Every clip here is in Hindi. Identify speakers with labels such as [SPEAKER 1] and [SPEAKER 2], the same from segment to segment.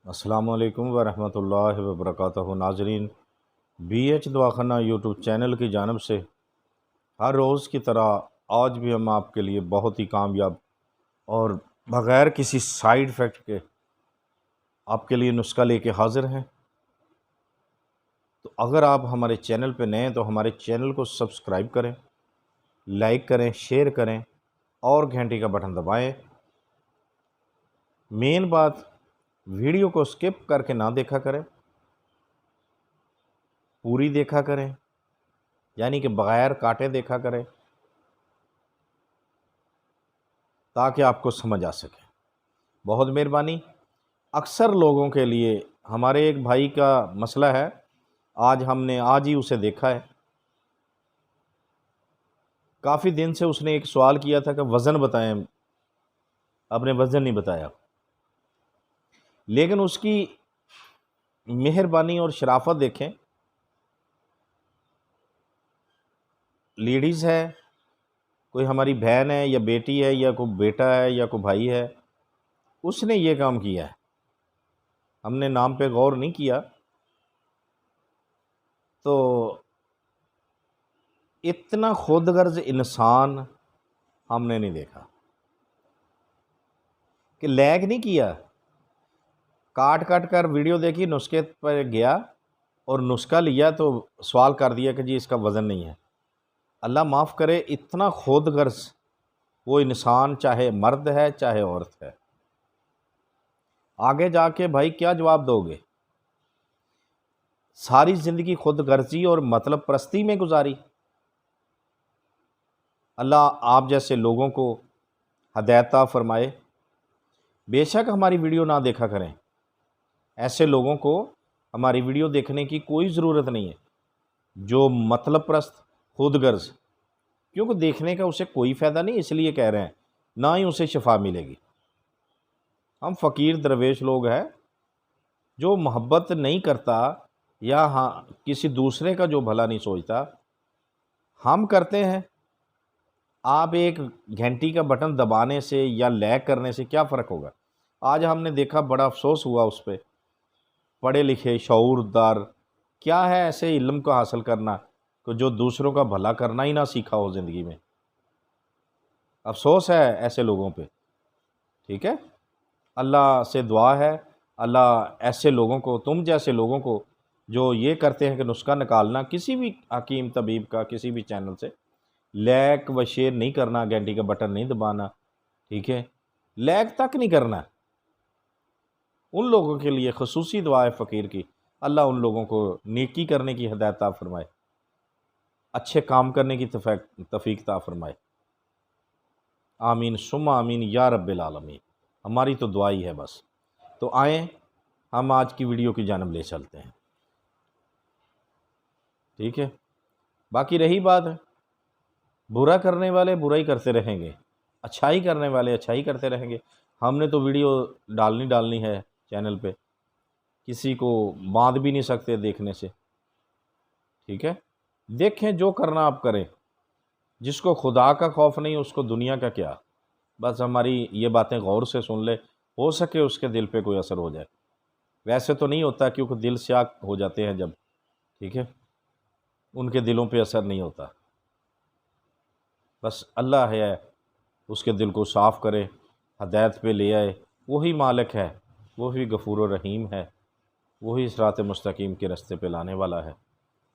[SPEAKER 1] अस्सलामु अलैकुम वरहमतुल्लाहि वबरकातुहू। नाजरीन, BH दवाखाना यूट्यूब चैनल की जानब से हर रोज़ की तरह आज भी हम आपके लिए बहुत ही कामयाब और बग़ैर किसी साइड इफ़ेक्ट के आपके लिए नुस्खा लेके हाज़िर हैं। तो अगर आप हमारे चैनल पे नए हैं तो हमारे चैनल को सब्सक्राइब करें, लाइक करें, शेयर करें और घंटी का बटन दबाएं। मेन बात, वीडियो को स्किप करके ना देखा करें, पूरी देखा करें, यानी कि बग़ैर काटे देखा करें ताकि आपको समझ आ सके। बहुत मेहरबानी। अक्सर लोगों के लिए हमारे एक भाई का मसला है, हमने आज ही उसे देखा है। काफ़ी दिन से उसने एक सवाल किया था कि वज़न बताएं, आपने वज़न नहीं बताया। लेकिन उसकी मेहरबानी और शराफत देखें। लेडीज़ है, कोई हमारी बहन है या बेटी है या कोई बेटा है या कोई भाई है, उसने ये काम किया है। हमने नाम पे गौर नहीं किया। तो इतना खुदगर्ज इंसान हमने नहीं देखा कि लैग नहीं किया। काट काट कर वीडियो देखी, नुस्खे पर गया और नुस्खा लिया तो सवाल कर दिया कि जी इसका वज़न नहीं है। अल्लाह माफ़ करे, इतना खुदगर्ज वो इंसान, चाहे मर्द है चाहे औरत है। आगे जाके भाई क्या जवाब दोगे? सारी ज़िंदगी खुदगर्जी और मतलब परस्ती में गुजारी। अल्लाह आप जैसे लोगों को हदायत फरमाए। बेशक हमारी वीडियो ना देखा करें, ऐसे लोगों को हमारी वीडियो देखने की कोई ज़रूरत नहीं है जो मतलब परस्त, खुदगर्ज, क्योंकि देखने का उसे कोई फ़ायदा नहीं, इसलिए कह रहे हैं, ना ही उसे शफा मिलेगी। हम फ़कीर दरवेश लोग हैं, जो मोहब्बत नहीं करता या हाँ किसी दूसरे का जो भला नहीं सोचता, हम करते हैं। आप एक घंटी का बटन दबाने से या लैग करने से क्या फ़र्क होगा? आज हमने देखा, बड़ा अफसोस हुआ उस पे। पढ़े लिखे शऊरदार, क्या है ऐसे इल्म को हासिल करना कि जो दूसरों का भला करना ही ना सीखा हो ज़िंदगी में। अफसोस है ऐसे लोगों पे। ठीक है, अल्लाह से दुआ है, अल्लाह ऐसे लोगों को, तुम जैसे लोगों को जो ये करते हैं कि नुस्खा निकालना किसी भी हकीम तबीब का किसी भी चैनल से, लाइक व शेयर नहीं करना, घंटी का बटन नहीं दबाना, ठीक है, लाइक तक नहीं करना, उन लोगों के लिए खसूसी दुआ है फ़कीर की। अल्लाह उन लोगों को नेकी करने की हिदायत ता फरमाए, अच्छे काम करने की तौफीक ता फरमाए। आमीन सुम्मा आमीन या रब्बिल आलमीन। हमारी तो दुआ ही है बस। तो आएँ हम आज की वीडियो की जानब ले चलते हैं। ठीक है, बाकी रही बात, बुरा करने वाले बुराई करते रहेंगे, अच्छाई करने वाले अच्छाई करते रहेंगे। हमने तो वीडियो डालनी है चैनल पे, किसी को बांध भी नहीं सकते देखने से। ठीक है, देखें, जो करना आप करें। जिसको खुदा का खौफ नहीं उसको दुनिया का क्या। बस हमारी ये बातें गौर से सुन ले, हो सके उसके दिल पे कोई असर हो जाए। वैसे तो नहीं होता, क्योंकि दिल स्याह हो जाते हैं जब, ठीक है, उनके दिलों पे असर नहीं होता। बस अल्लाह है, उसके दिल को साफ़ करे, हदायत पे ले आए। वही मालिक है, वही गफूर रहीम है, वही सिरात मुस्तकीम के रास्ते पे लाने वाला है।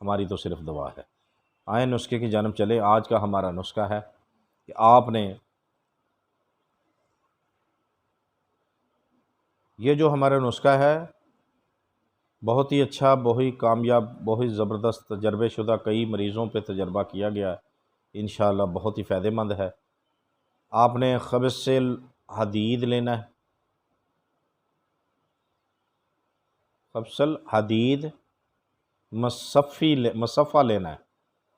[SPEAKER 1] हमारी तो सिर्फ दुआ है। आए नुस्खे की जानब चले। आज का हमारा नुस्खा है कि आपने ये जो हमारा नुस्खा है, बहुत ही अच्छा, बहुत ही कामयाब, बहुत ही ज़बरदस्त, तजर्बेशुदा, कई मरीज़ों पे तजर्बा किया गया है। इंशाअल्लाह बहुत ही फ़ायदेमंद है। आपने ख़ब्सिल हदीद लेना है, ख़ब्सल हदीद मसफ़ा लेना है।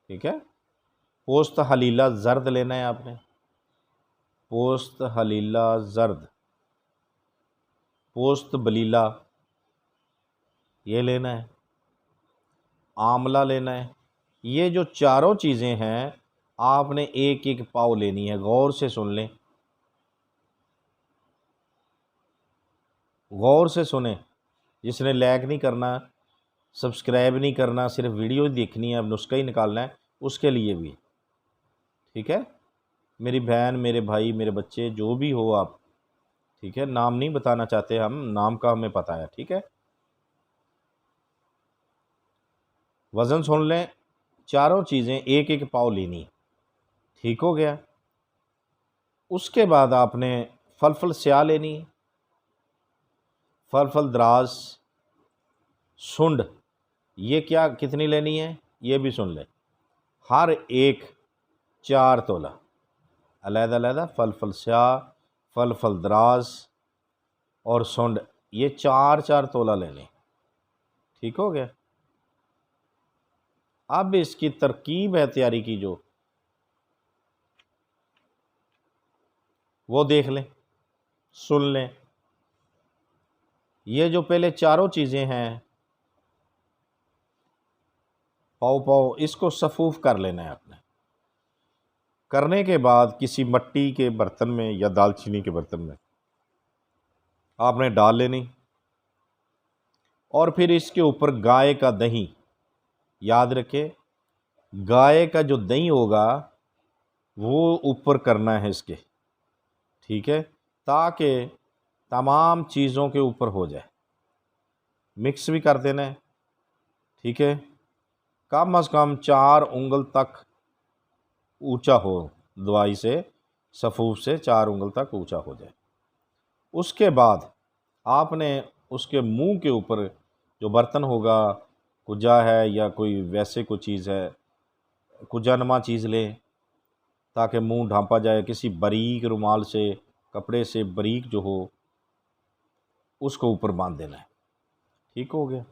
[SPEAKER 1] ठीक है, पोस्त हलीला ज़र्द लेना है आपने, पोस्त हलीला ज़र्द, पोस्त बलीला ये लेना है, आमला लेना है। ये जो चारों चीज़ें हैं, आपने एक एक पाव लेनी है। गौर से सुन लें, गौर से सुने। जिसने लाइक नहीं करना, सब्सक्राइब नहीं करना, सिर्फ वीडियो ही देखनी है, अब नुस्खा ही निकालना है, उसके लिए भी। ठीक है, मेरी बहन, मेरे भाई, मेरे बच्चे, जो भी हो आप, ठीक है, नाम नहीं बताना चाहते हम, नाम का हमें पता है। ठीक है, वज़न सुन लें, चारों चीज़ें एक एक पाव लेनी। ठीक हो गया। उसके बाद आपने फल फल स्या लेनी, फल फल दराज, सुंड, ये क्या कितनी लेनी है ये भी सुन ले। हर एक 4 तोला, अलहदा अलहदा फल फल स्या, फल फल दराज और सुंड, ये 4 तोला लेने। ठीक हो गया। अब इसकी तरकीब है तैयारी की, जो वो देख लें, सुन लें। ये जो पहले चारों चीज़ें हैं, पाव पाव, इसको सफूफ कर लेना है आपने। करने के बाद किसी मट्टी के बर्तन में या दालचीनी के बर्तन में आपने डाल लेनी, और फिर इसके ऊपर गाय का दही, याद रखें, गाय का जो दही होगा वो ऊपर करना है इसके। ठीक है, ताकि तमाम चीज़ों के ऊपर हो जाए। मिक्स भी कर देना है। ठीक है, कम अज़ कम 4 उंगल तक ऊंचा हो, दवाई से, सफूफ से 4 उंगल तक ऊंचा हो जाए। उसके बाद आपने उसके मुंह के ऊपर जो बर्तन होगा, कुजा है या कोई वैसे कोई चीज़ है, कुजानुमा चीज़ लें ताकि मुंह ढांपा जाए, किसी बारीक रुमाल से, कपड़े से बारीक जो हो, उसको ऊपर बांध देना है। ठीक हो गया।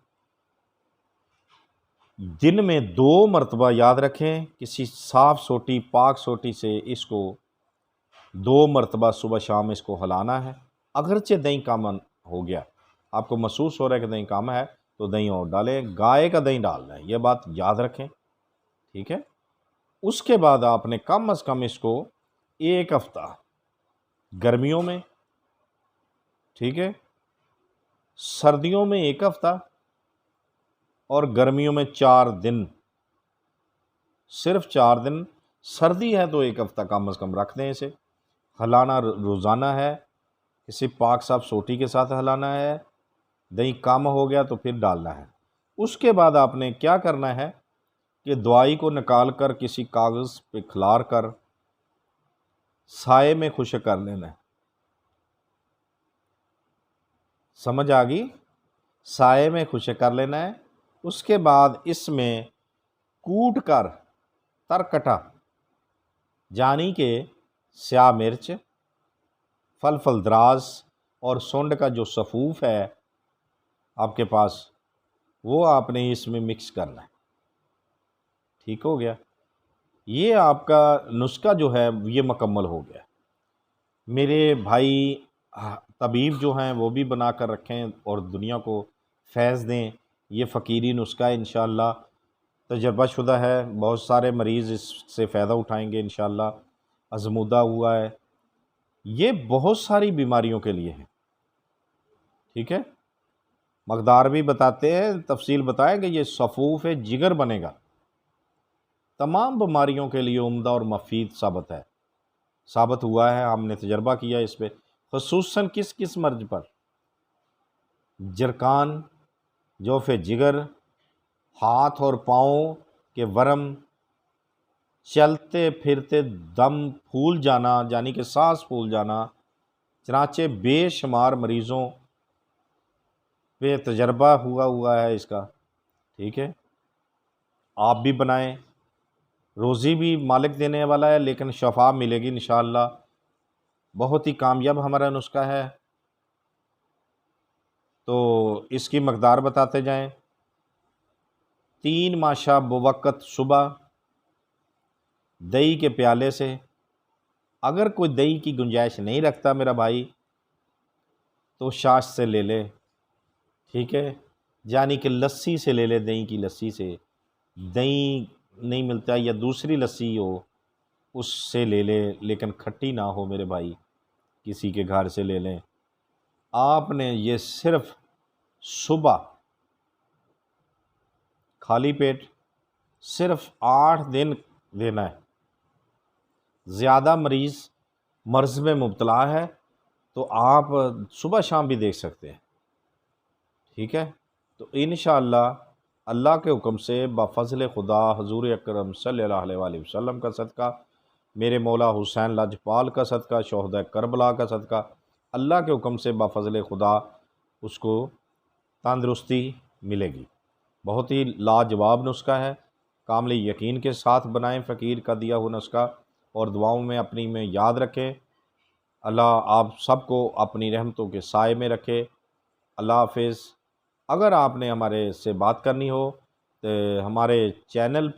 [SPEAKER 1] दिन में 2 मरतबा, याद रखें, किसी साफ़ सोटी पाक सोटी से इसको 2 मरतबा सुबह शाम इसको हिलाना है। अगरचे दही कम हो गया, आपको महसूस हो रहा है कि दही कम है, तो दही और डालें, गाय का दही डालना है, ये बात याद रखें। ठीक है, उसके बाद आपने कम अज़ कम इसको 1 हफ़्ता गर्मियों में, ठीक है, सर्दियों में 1 हफ़्ता और गर्मियों में 4 दिन, सिर्फ 4 दिन। सर्दी है तो 1 हफ़्ता कम अज़ कम रख दें इसे। हिलाना रोज़ाना है, किसी पाक साफ सोटी के साथ हिलाना है। दही कम हो गया तो फिर डालना है। उसके बाद आपने क्या करना है कि दवाई को निकाल कर किसी कागज़ पे खिलार कर साए में खुश्क कर लेना है। समझ आ गई? साए में खुश्क कर लेना है। उसके बाद इसमें कूट कर तरकटा, यानी कि स्या मिर्च, फल फल दराज और सुंड का जो सफूफ है आपके पास, वो आपने इसमें मिक्स करना है। ठीक हो गया। ये आपका नुस्खा जो है ये मुकम्मल हो गया। मेरे भाई तबीब जो हैं वो भी बना कर रखें और दुनिया को फैज़ दें। ये फ़कीरी नुस्खा है, इंशाअल्लाह तजर्बाशुदा है, बहुत सारे मरीज़ इससे फ़ायदा उठाएंगे इंशाअल्लाह। अज़मुदा हुआ है, ये बहुत सारी बीमारियों के लिए है। ठीक है, मकदार भी बताते हैं, तफसील बताएंगे। ये सफूफ जिगर बनेगा, तमाम बीमारियों के लिए उम्दा और मफीद साबित हुआ है। हमने तजर्बा किया इस पर, ख़ुसूसन किस किस मर्ज पर, जरकान, जोफ़े जिगर, हाथ और पाँव के वरम, चलते फिरते दम फूल जाना, यानी कि सांस फूल जाना, चनाचे बेशुमार मरीज़ों पे तजर्बा हुआ है इसका। ठीक है, आप भी बनाएं, रोज़ी भी मालिक देने वाला है, लेकिन शफा मिलेगी इंशाअल्लाह। बहुत ही कामयाब हमारा नुस्खा है। तो इसकी मकदार बताते जाएं। 3 माशा बवक़्त सुबह दही के प्याले से, अगर कोई दही की गुंजाइश नहीं रखता मेरा भाई तो छाछ से ले ले। ठीक है, यानी कि लस्सी से ले ले, दही की लस्सी से। दही नहीं मिलता या दूसरी लस्सी हो उससे ले ले, लेकिन खट्टी ना हो मेरे भाई, किसी के घर से ले लें। आपने ये सिर्फ सुबह खाली पेट सिर्फ 8 दिन देना है। ज़्यादा मरीज़ मर्ज़ में मुब्तला है तो आप सुबह शाम भी देख सकते हैं, ठीक है। तो इंशाअल्लाह अल्लाह के हुक्म से बफ़ज़ल खुदा हुज़ूर अकरम सल्लल्लाहु अलैहि वसल्लम का सदका, मेरे मौला हुसैन लाजपाल का सदका, शोहदा करबला का सदका, अल्लाह के हुक्म से बफ़ज़ल खुदा उसको तंदुरुस्ती मिलेगी। बहुत ही लाजवाब नुस्खा है, कामिल यकीन के साथ बनाएं फ़कीर का दिया हुआ नुस्खा और दुआओं में अपनी में याद रखें। अल्लाह आप सबको अपनी रहमतों के साए में रखे। अल्लाह हाफ़िज़। अगर आपने हमारे से बात करनी हो तो हमारे चैनल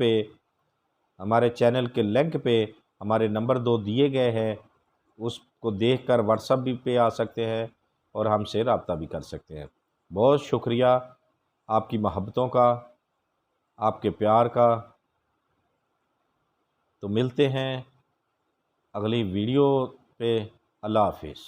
[SPEAKER 1] के लिंक पे हमारे नंबर 2 दिए गए हैं, उसको देखकर व्हाट्सएप भी पे आ सकते हैं और हमसे रब्ता भी कर सकते हैं। बहुत शुक्रिया आपकी मोहब्बतों का, आपके प्यार का। तो मिलते हैं अगली वीडियो पे। अल्लाह हाफ़िज़।